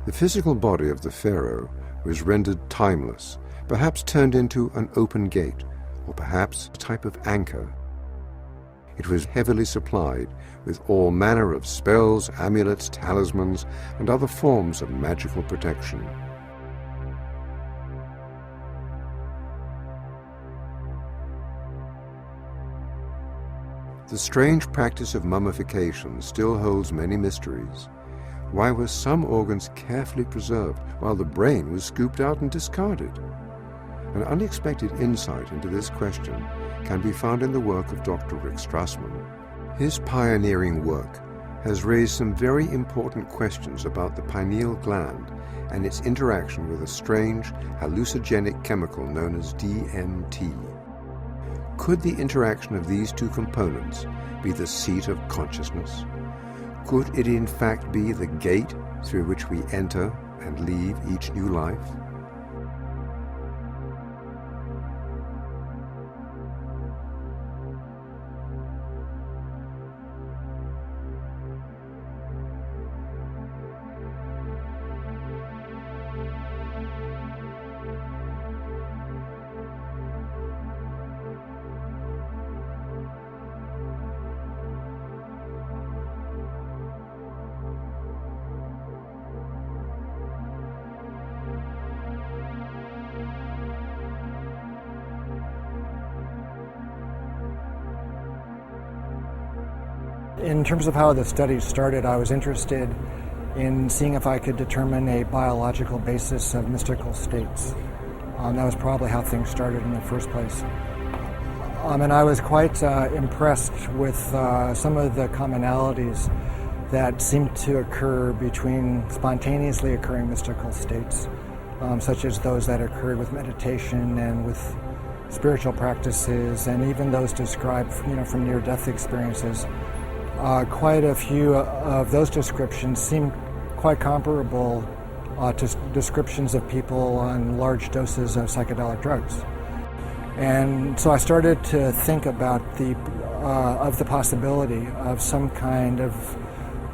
The physical body of the pharaoh was rendered timeless, perhaps turned into an open gate, or perhaps a type of anchor. It was heavily supplied with all manner of spells, amulets, talismans, and other forms of magical protection. The strange practice of mummification still holds many mysteries. Why were some organs carefully preserved while the brain was scooped out and discarded? An unexpected insight into this question can be found in the work of Dr. Rick Strassman. His pioneering work has raised some very important questions about the pineal gland and its interaction with a strange hallucinogenic chemical known as DMT. Could the interaction of these two components be the seat of consciousness? Could it in fact be the gate through which we enter and leave each new life? In terms of how the study started, I was interested in seeing if I could determine a biological basis of mystical states. That was probably how things started in the first place. And I was quite impressed with some of the commonalities that seemed to occur between spontaneously occurring mystical states, such as those that occurred with meditation and with spiritual practices, and even those described, from near-death experiences. Quite a few of those descriptions seem quite comparable to descriptions of people on large doses of psychedelic drugs. And so I started to think about the possibility of some kind of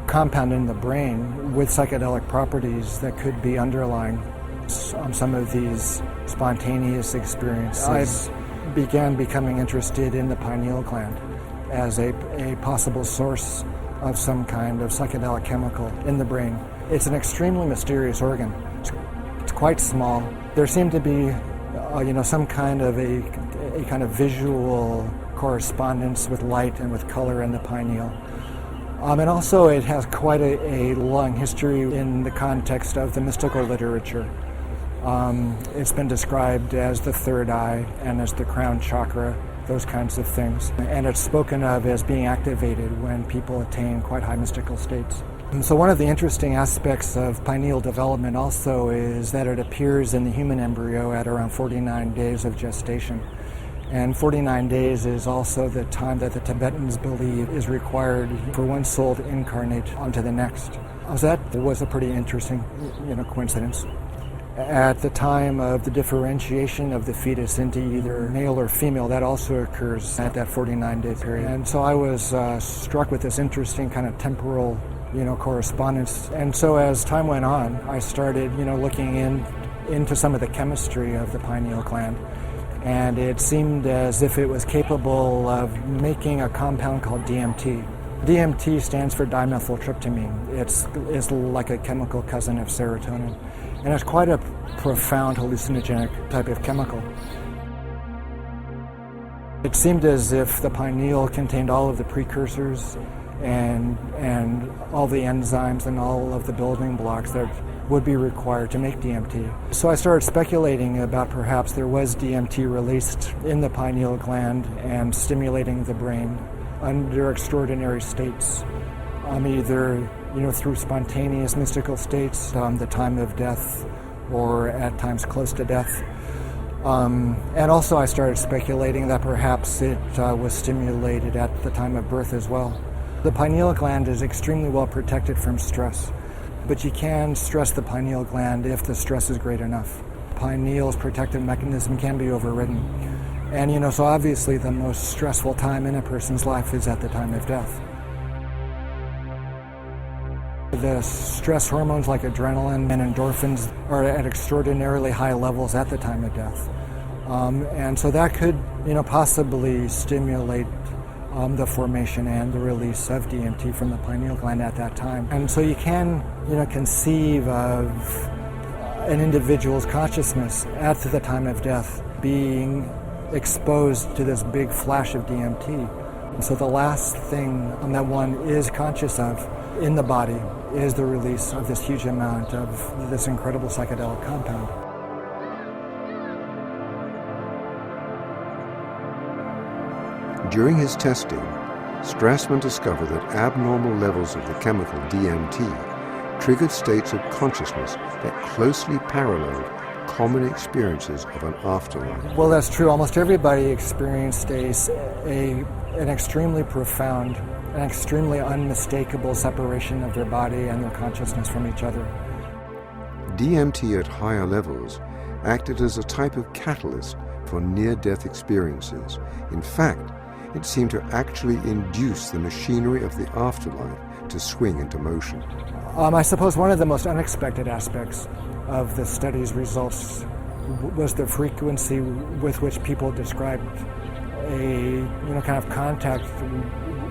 compound in the brain with psychedelic properties that could be underlying some of these spontaneous experiences. I began becoming interested in the pineal gland as a possible source of some kind of psychedelic chemical in the brain. It's an extremely mysterious organ. It's quite small. There seemed to be, some kind of a kind of visual correspondence with light and with color in the pineal. And also it has quite a long history in the context of the mystical literature. It's been described as the third eye and as the crown chakra, those kinds of things. And it's spoken of as being activated when people attain quite high mystical states. And so one of the interesting aspects of pineal development also is that it appears in the human embryo at around 49 days of gestation. And 49 days is also the time that the Tibetans believe is required for one soul to incarnate onto the next. So that was a pretty interesting, coincidence. At the time of the differentiation of the fetus into either male or female, that also occurs at that 49-day period. And so I was struck with this interesting kind of temporal, correspondence. And so as time went on, I started, looking into some of the chemistry of the pineal gland. And it seemed as if it was capable of making a compound called DMT. DMT stands for dimethyltryptamine. It's like a chemical cousin of serotonin. And it's quite a profound hallucinogenic type of chemical. It seemed as if the pineal contained all of the precursors and all the enzymes and all of the building blocks that would be required to make DMT. So I started speculating about perhaps there was DMT released in the pineal gland and stimulating the brain under extraordinary states, either through spontaneous mystical states, the time of death, or at times close to death. And also I started speculating that perhaps it was stimulated at the time of birth as well. The pineal gland is extremely well protected from stress, but you can stress the pineal gland if the stress is great enough. Pineal's protective mechanism can be overridden. And so obviously the most stressful time in a person's life is at the time of death. The stress hormones like adrenaline and endorphins are at extraordinarily high levels at the time of death. And so that could, possibly stimulate the formation and the release of DMT from the pineal gland at that time. And so you can, conceive of an individual's consciousness at the time of death being exposed to this big flash of DMT. And so the last thing that one is conscious of in the body is the release of this huge amount of this incredible psychedelic compound. During his testing, Strassman discovered that abnormal levels of the chemical DMT triggered states of consciousness that closely paralleled common experiences of an afterlife. Well, that's true. Almost everybody experienced an extremely profound, an extremely unmistakable separation of their body and their consciousness from each other. DMT at higher levels acted as a type of catalyst for near-death experiences. In fact, it seemed to actually induce the machinery of the afterlife to swing into motion. I suppose one of the most unexpected aspects of the study's results was the frequency with which people described a kind of contact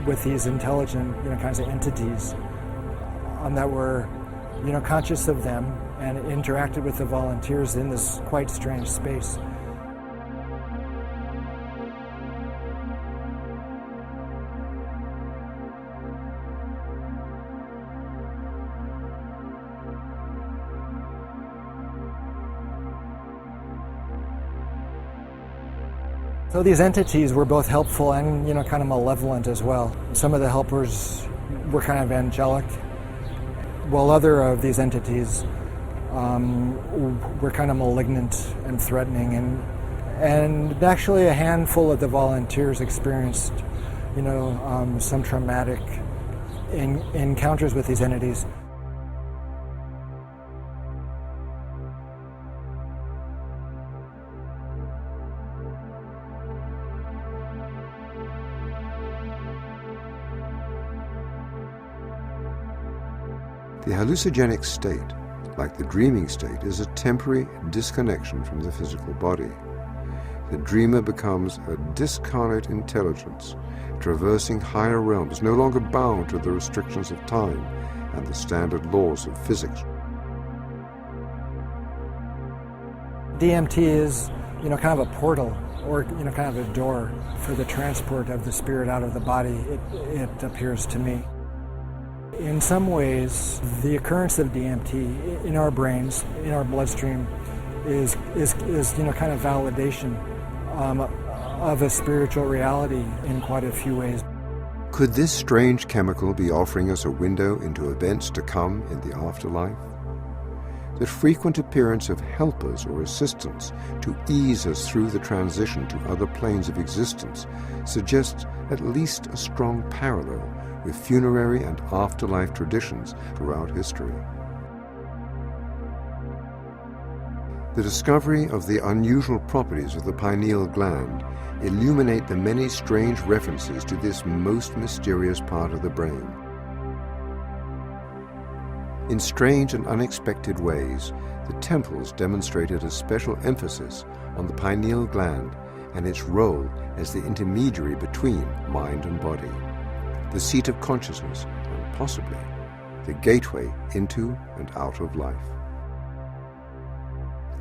with these intelligent kinds of entities that were conscious of them and interacted with the volunteers in this quite strange space. So these entities were both helpful and, kind of malevolent as well. Some of the helpers were kind of angelic, while other of these entities were kind of malignant and threatening. And actually a handful of the volunteers experienced, some traumatic encounters with these entities. The hallucinogenic state, like the dreaming state, is a temporary disconnection from the physical body. The dreamer becomes a discarnate intelligence, traversing higher realms, no longer bound to the restrictions of time and the standard laws of physics. DMT is, kind of a portal, or, kind of a door for the transport of the spirit out of the body, it appears to me. In some ways, the occurrence of DMT in our brains, in our bloodstream, is kind of validation of a spiritual reality in quite a few ways. Could this strange chemical be offering us a window into events to come in the afterlife? The frequent appearance of helpers or assistants to ease us through the transition to other planes of existence suggests at least a strong parallel with funerary and afterlife traditions throughout history. The discovery of the unusual properties of the pineal gland illuminate the many strange references to this most mysterious part of the brain. In strange and unexpected ways, the temples demonstrated a special emphasis on the pineal gland and its role as the intermediary between mind and body, the seat of consciousness, and possibly the gateway into and out of life.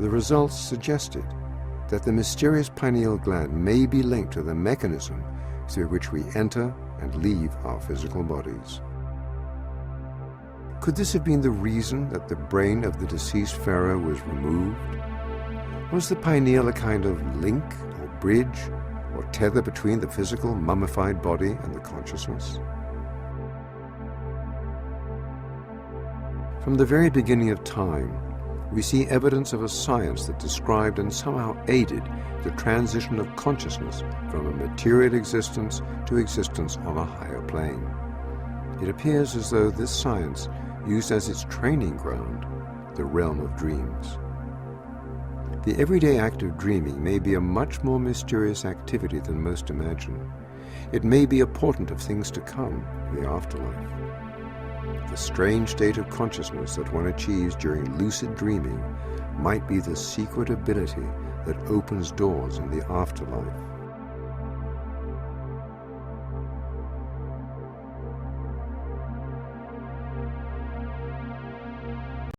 The results suggested that the mysterious pineal gland may be linked to the mechanism through which we enter and leave our physical bodies. Could this have been the reason that the brain of the deceased pharaoh was removed? Was the pineal a kind of link or bridge or tether between the physical mummified body and the consciousness? From the very beginning of time, we see evidence of a science that described and somehow aided the transition of consciousness from a material existence to existence on a higher plane. It appears as though this science used as its training ground the realm of dreams. The everyday act of dreaming may be a much more mysterious activity than most imagine. It may be a portent of things to come in the afterlife. the strange state of consciousness that one achieves during lucid dreaming might be the secret ability that opens doors in the afterlife.